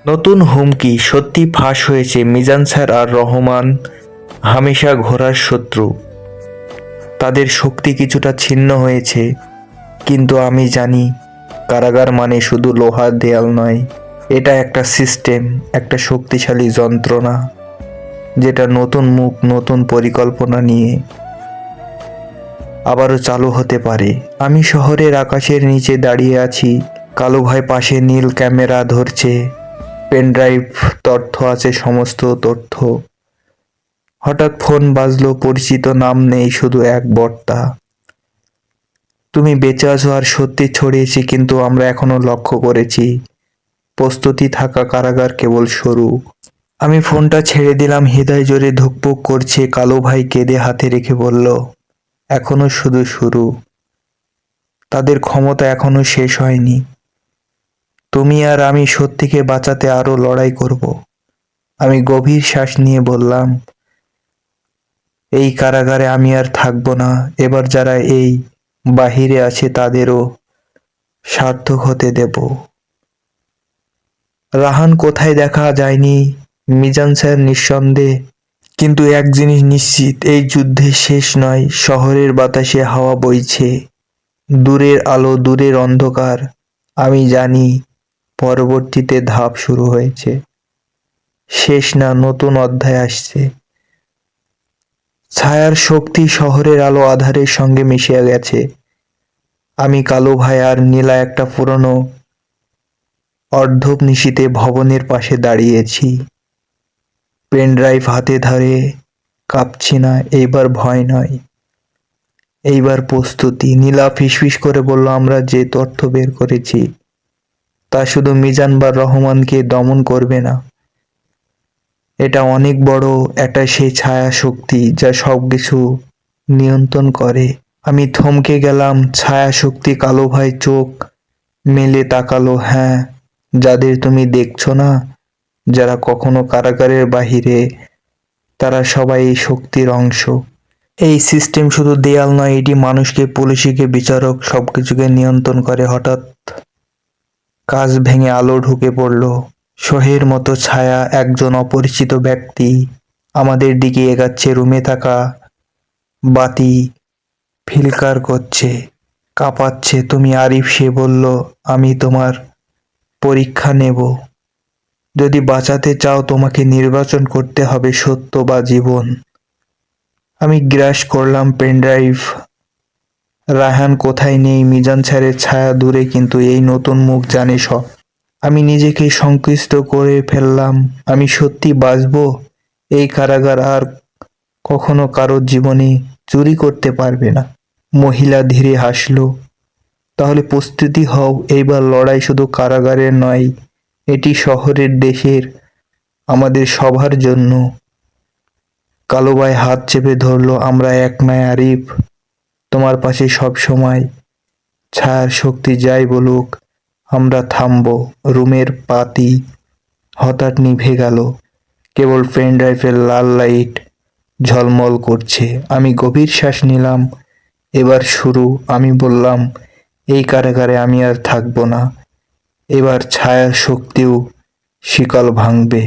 নতুন হুমকি সত্যি ফাঁস হয়েছে। মিজান স্যার আর রহমান হামেশা ঘোড়ার শত্রু। তাদের শক্তি কিছুটা ছিন্ন হয়েছে, কিন্তু আমি জানি কারাগার মানে শুধু লোহার দেয়াল নয়। এটা একটা সিস্টেম, একটা শক্তিশালী যন্ত্রণা, যেটা নতুন মুখ, নতুন পরিকল্পনা নিয়ে আবারও চালু হতে পারে। আমি শহরের আকাশের নিচে দাঁড়িয়ে আছি। কালু ভাই পাশে নীল ক্যামেরা ধরছে, পেনড্রাইভ, তথ্য আছে, সমস্ত তথ্য। হঠাৎ ফোন বাজলো, পরিচিত নাম নেই, শুধু এক বার্তা। তুমি বেঁচে আছো আর সত্যি ছড়িয়েছি, কিন্তু আমরা এখনো লক্ষ্য করেছি প্রস্তুতি থাকা কারাগার কেবল শুরু। আমি ফোনটা ছেড়ে দিলাম, হৃদয় জোরে ধুকপুক করছে। কালু ভাই কেঁদে হাতে রেখে বলল, এখনো শুধু শুরু। তাদের ক্ষমতা এখনো শেষ হয়নি। তুমি আর আমি সত্যিকে বাঁচাতে আরো লড়াই করব। আমি গভীর শ্বাস নিয়ে বললাম, এই কারাগারে আমি আর থাকবো না। এবার যারা এই বাহিরে আছে তাদেরও সার্থক হতে দেব। রাহান কোথায় দেখা যায়নি, মিজান স্যার নিঃসন্দেহে। কিন্তু এক জিনিস নিশ্চিত, এই যুদ্ধে শেষ নয়। শহরের বাতাসে হাওয়া বইছে, দূরের আলো, দূরের অন্ধকার। আমি জানি পরবর্তীতে ধাপ শুরু হয়েছে। শেষ না, নতুন অধ্যায় আসছে। ছায়ার শক্তি শহরের আলো আঁধারের সঙ্গে মিশে গেছে। আমি, কালু ভাই আর নীলা একটা পুরনো অর্ধনিশীথে ভবনের পাশে দাঁড়িয়েছি, পেনড্রাইভ হাতে ধরে। কাঁপছি না, এইবার ভয় নয়, এইবার প্রস্তুতি। নীলা ফিসফিস করে বলল, আমরা যে তথ্য বের করেছি তা শুধু মিজান বা রহমানকে দমন করবে না, এটা অনেক বড়। এটা সেই ছায়া শক্তি যা সবকিছু নিয়ন্ত্রণ করে। আমি থমকে গেলাম। ছায়া শক্তি? কালো ভাই চোখ মেলে তাকালো। হ্যাঁ, যাদের তুমি দেখছো না, যারা কখনো কারাগারের বাহিরে, তারা সবাই এই শক্তির অংশ। এই সিস্টেম শুধু দেয়াল নয়, এটি মানুষকে, পুলিশকে, বিচারক, সবকিছুকে নিয়ন্ত্রণ করে। হঠাৎ কাঁচ ভেঙে আলো ঢুকে পড়ল। শোহের মতো ছায়া, একজন অপরিচিত ব্যক্তি আমাদের দিকে এগাচ্ছে। রুমে থাকা বাতি ফিলকার করছে, কাঁপাচ্ছে। তুমি আরিফ? সে বলল, আমি তোমার পরীক্ষা নেব। যদি বাঁচাতে চাও তোমাকে নির্বাচন করতে হবে, সত্য বা জীবন। আমি গ্রাস করলাম পেনড্রাইভ। রায়হান কোথায়? নেই। মিজান স্যারের ছায়া দূরে, কিন্তু এই নতুন মুখ জানে সব। আমি নিজেকে সংকুচিত করে ফেললাম। আমি সত্যি বাঁচবো? এই কারাগার আর কখনো কারোর জীবনে চুরি করতে পারবে না। মহিলা ধীরে হাসল। তাহলে প্রস্তুতি হও, এইবার লড়াই শুধু কারাগারের নয়, এটি শহরের, দেশের, আমাদের সবার জন্য। কালুবাই হাত চেপে ধরল। আমরা এক নয় আরিফ, তোমার পাশে সব সময়। ছায়ার শক্তি যাই বলুক, আমরা থামবো। রুমের বাতি হঠাৎ নিভে গেল, কেবল পেন ড্রাইভের লাল লাইট ঝলমল করছে। আমি গভীর শ্বাস নিলাম। এবার শুরু। আমি বললাম, এই কারাগারে আমি আর থাকবো না। এবার ছায়ার শক্তিও শিকল ভাঙবে।